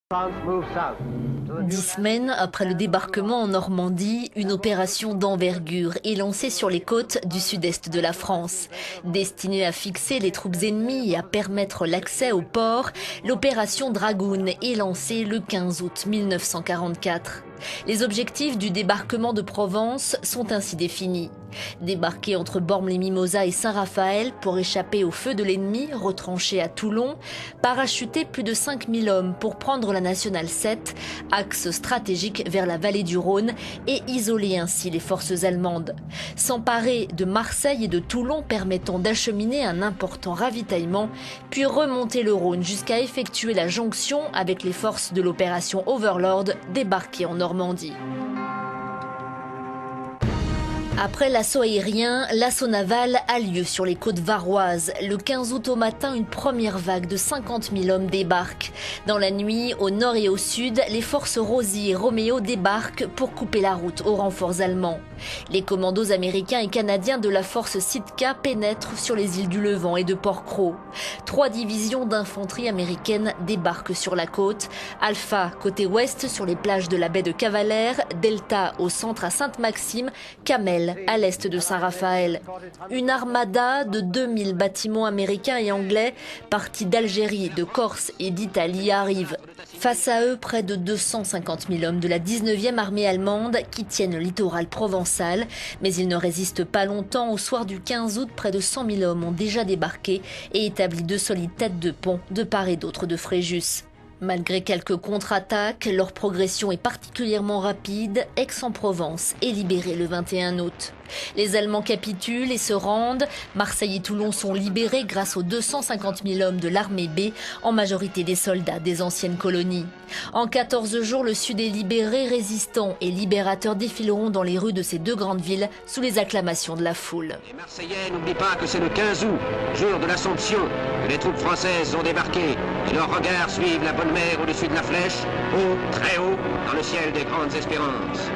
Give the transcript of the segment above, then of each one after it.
10 semaines après le débarquement en Normandie, une opération d'envergure est lancée sur les côtes du sud-est de la France. Destinée à fixer les troupes ennemies et à permettre l'accès au port, l'opération Dragoon est lancée le 15 août 1944. Les objectifs du débarquement de Provence sont ainsi définis. Débarquer entre Bormes-les-Mimosas et Saint-Raphaël pour échapper au feu de l'ennemi retranché à Toulon, parachuter plus de 5000 hommes pour prendre la nationale 7, axe stratégique vers la vallée du Rhône, et isoler ainsi les forces allemandes. S'emparer de Marseille et de Toulon permettant d'acheminer un important ravitaillement, puis remonter le Rhône jusqu'à effectuer la jonction avec les forces de l'opération Overlord débarquées en Normandie. Après l'assaut aérien, l'assaut naval a lieu sur les côtes varoises. Le 15 août au matin, une première vague de 50 000 hommes débarque. Dans la nuit, au nord et au sud, les forces Rosie et Roméo débarquent pour couper la route aux renforts allemands. Les commandos américains et canadiens de la force Sitka pénètrent sur les îles du Levant et de Port-Cros. 3 divisions d'infanterie américaine débarquent sur la côte. Alpha, côté ouest, sur les plages de la baie de Cavalère. Delta, au centre à Sainte-Maxime. Camel, à l'est de Saint-Raphaël. Une armada de 2000 bâtiments américains et anglais partis d'Algérie, de Corse et d'Italie arrive. Face à eux, près de 250 000 hommes de la 19e armée allemande qui tiennent le littoral provençal. Mais ils ne résistent pas longtemps. Au soir du 15 août, près de 100 000 hommes ont déjà débarqué et établi de solides têtes de pont de part et d'autre de Fréjus. Malgré quelques contre-attaques, leur progression est particulièrement rapide. Aix-en-Provence est libérée le 21 août. Les Allemands capitulent et se rendent. Marseille et Toulon sont libérés grâce aux 250 000 hommes de l'armée B, en majorité des soldats des anciennes colonies. En 14 jours, le Sud est libéré. Résistants et libérateurs défileront dans les rues de ces deux grandes villes sous les acclamations de la foule. Les Marseillais n'oublient pas que c'est le 15 août, jour de l'Assomption, que les troupes françaises ont débarqué. Et leurs regards suivent la bonne mer au-dessus de la Flèche, haut, très haut, dans le ciel des grandes espérances.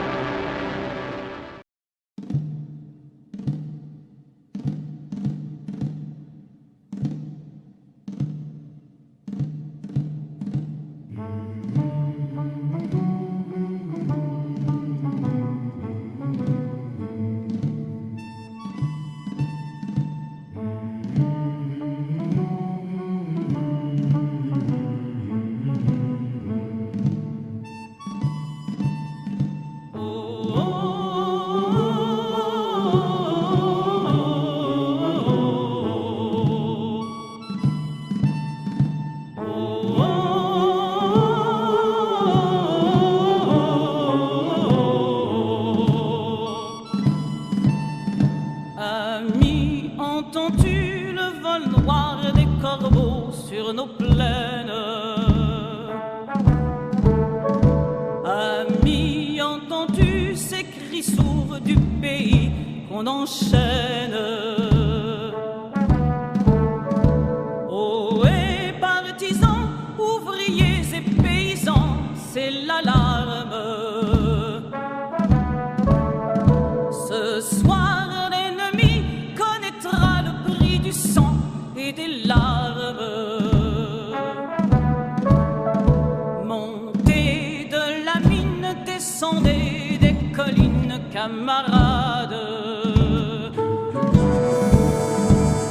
Ami, entends-tu le vol noir des corbeaux sur nos plaines? Ami, entends-tu ces cris sourds du pays qu'on enchaîne? Ohé, partisans, ouvriers et paysans, c'est l'alarme. Ce soir, des larmes. Montez de la mine, descendez des collines, camarades.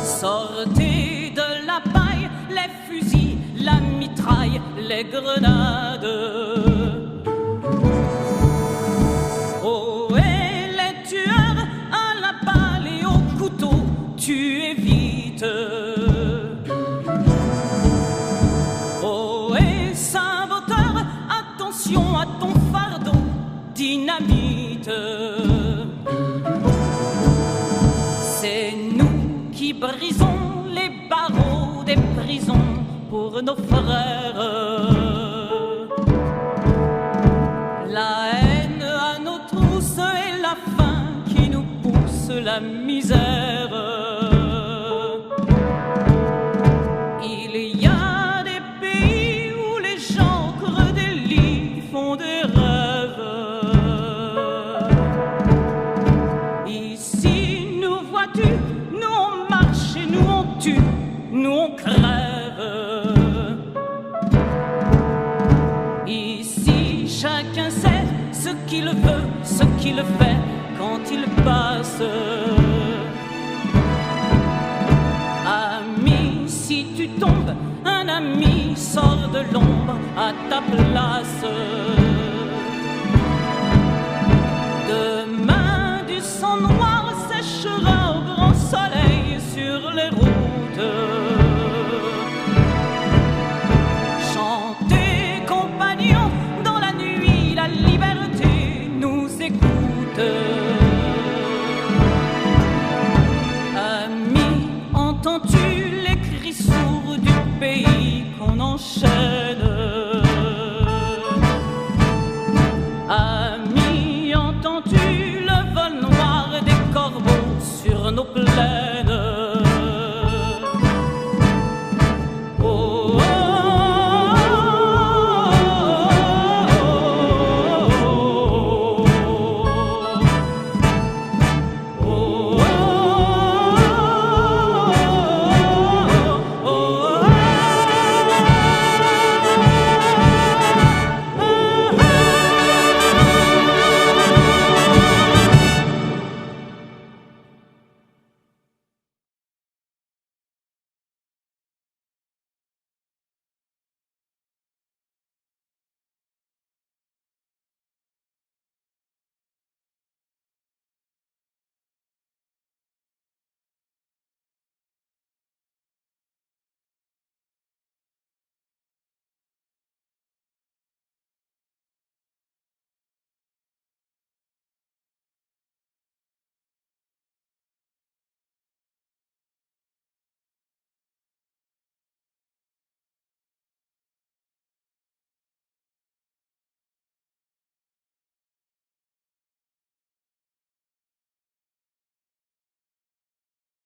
Sortez de la paille, les fusils, la mitraille, les grenades. Oh, et les tueurs à la balle et au couteau, tuez vite. À ton fardeau, dynamite. C'est nous qui brisons les barreaux des prisons pour nos frères. La haine à nos trousses et la faim qui nous pousse la misère. Il y a des pays où les gens creux des lits font des rêves. Ici, nous vois-tu, nous on marche et nous on tue, nous on crève. qu'il veut, ce qu'il fait quand il passe. Ami, si tu tombes, un ami sort de l'ombre à ta place.